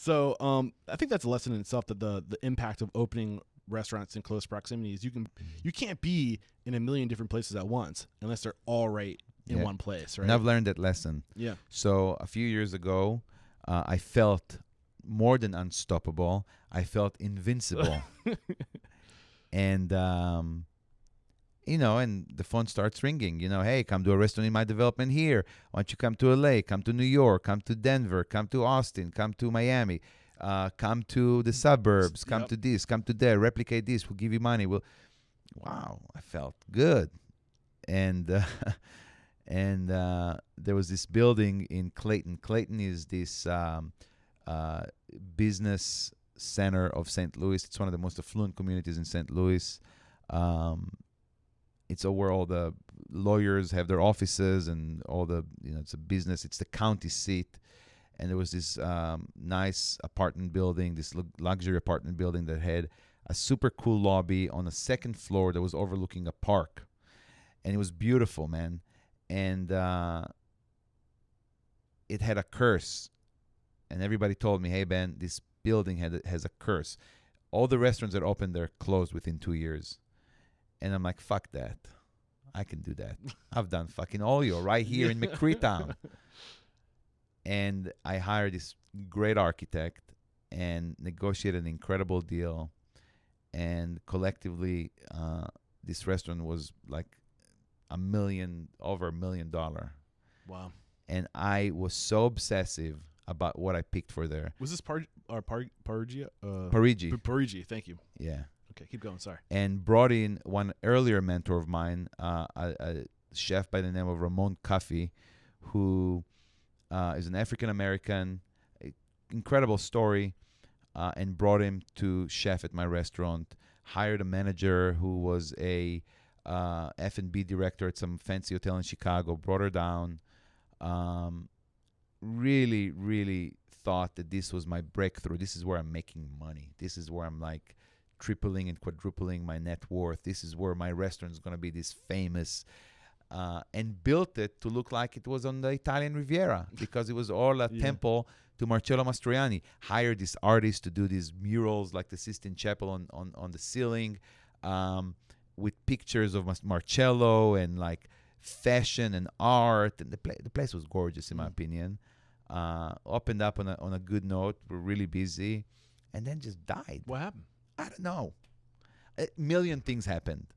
So I think that's a lesson in itself, that the impact of opening restaurants in close proximity is you can't be in a million different places at once unless they're all right in one place, right? And I've learned that lesson. Yeah. So a few years ago, I felt more than unstoppable. I felt invincible. And, and the phone starts ringing. Hey, come to a restaurant in my development here. Why don't you come to LA? Come to New York. Come to Denver. Come to Austin. Come to Miami. Come to the suburbs. Come to this. Come to there. Replicate this. We'll give you money. Wow, I felt good. And there was this building in Clayton. Clayton is this business center of St. Louis. It's one of the most affluent communities in St. Louis. It's where all the lawyers have their offices and all the, it's a business. It's the county seat. And there was this nice apartment building, this luxury apartment building that had a super cool lobby on the second floor that was overlooking a park. And it was beautiful, man. And it had a curse. And everybody told me, hey, Ben, this building has a curse. All the restaurants that opened there closed within 2 years. And I'm like, fuck that. I can do that. I've done fucking Olio right here in McCreetown. And I hired this great architect and negotiated an incredible deal. And collectively, this restaurant was like over $1 million. Wow. And I was so obsessive about what I picked for there. Was this Parigi? Parigi, thank you. Yeah. Okay, keep going, sorry. And brought in one earlier mentor of mine, a chef by the name of Ramon Coffey, who is an African-American, incredible story, and brought him to chef at my restaurant, hired a manager who was a F&B director at some fancy hotel in Chicago, brought her down, really, really thought that this was my breakthrough. This is where I'm making money. This is where I'm like tripling and quadrupling my net worth. This is where my restaurant is going to be this famous, and built it to look like it was on the Italian Riviera because it was all a temple to Marcello Mastroianni. Hired this artist to do these murals like the Sistine Chapel on the ceiling, with pictures of Marcello and like fashion and art. And the place was gorgeous in my opinion. Opened up on a good note. We're really busy, and then just died. What happened? I don't know. A million things happened,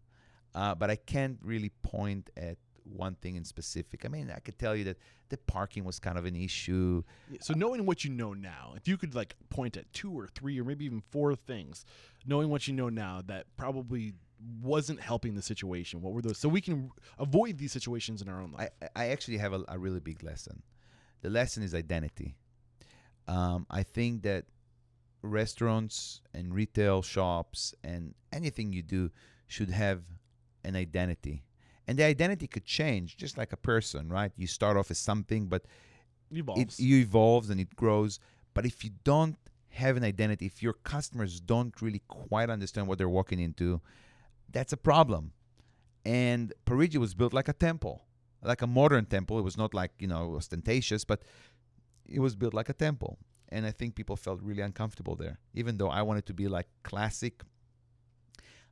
but I can't really point at one thing in specific. I mean, I could tell you that the parking was kind of an issue. So knowing what you know now, if you could like point at 2 or 3 or maybe even 4 things, knowing what you know now that probably wasn't helping the situation, what were those? So we can avoid these situations in our own life. I actually have a really big lesson. The lesson is identity. I think that restaurants and retail shops and anything you do should have an identity. And the identity could change just like a person, right? You start off as something, but it evolves and it grows. But if you don't have an identity, if your customers don't really quite understand what they're walking into, that's a problem. And Parigi was built like a temple, like a modern temple. It was not like, ostentatious, but it was built like a temple. And I think people felt really uncomfortable there, even though I wanted to be like classic.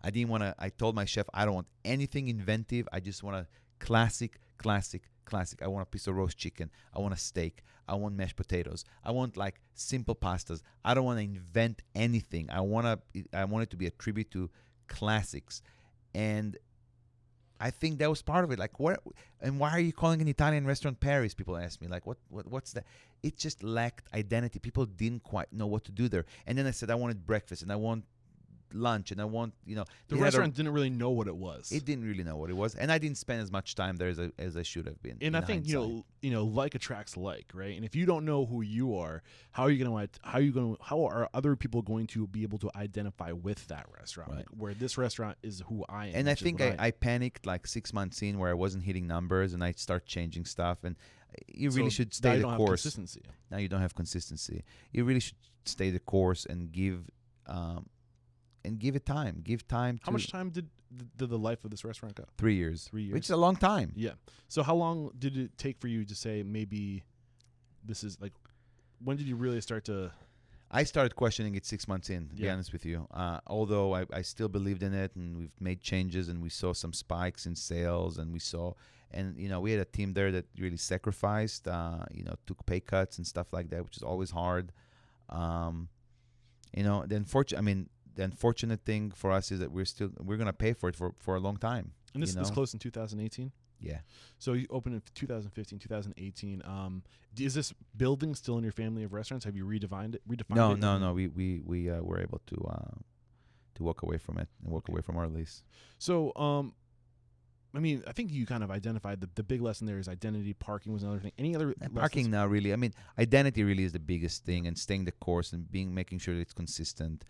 I didn't want to, I told my chef, I don't want anything inventive. I just want a classic. I want a piece of roast chicken. I want a steak. I want mashed potatoes. I want like simple pastas. I don't want to invent anything. I want it to be a tribute to classics. And I think that was part of it. Like, what? And why are you calling an Italian restaurant Paris? People ask me, like, what's that? It just lacked identity. People didn't quite know what to do there. And then I said, I wanted breakfast, and I want lunch, and I want, the restaurant didn't really know what it was. It didn't really know what it was, and I didn't spend as much time there as I should have been. And I think like attracts like, right? And if you don't know who you are, how are other people going to be able to identify with that restaurant? Right. Like, where this restaurant is who I am. And I think I panicked like 6 months in where I wasn't hitting numbers, and I start changing stuff. And you really should stay the course. Consistency. Now you don't have consistency. You really should stay the course and give it time. Give time. How much time did the life of this restaurant go? 3 years. 3 years. Which is a long time. Yeah. So how long did it take for you to say maybe this is like, when did you really start to? I started questioning it 6 months in, to be Yeah. honest with you. Although I still believed in it, and we've made changes, and we saw some spikes in sales, and we had a team there that really sacrificed, took pay cuts and stuff like that, which is always hard. The unfortunate thing for us is that we're gonna pay for it for a long time. And this closed in 2018. Yeah. So you opened in 2015, 2018. Is this building still in your family of restaurants? Have you redefined it? No. We were able to walk away from it and walk away from our lease. So, I think you kind of identified the big lesson there is identity. Parking was another thing. Any other Parking now, really. Identity really is the biggest thing, and staying the course and making sure that it's consistent.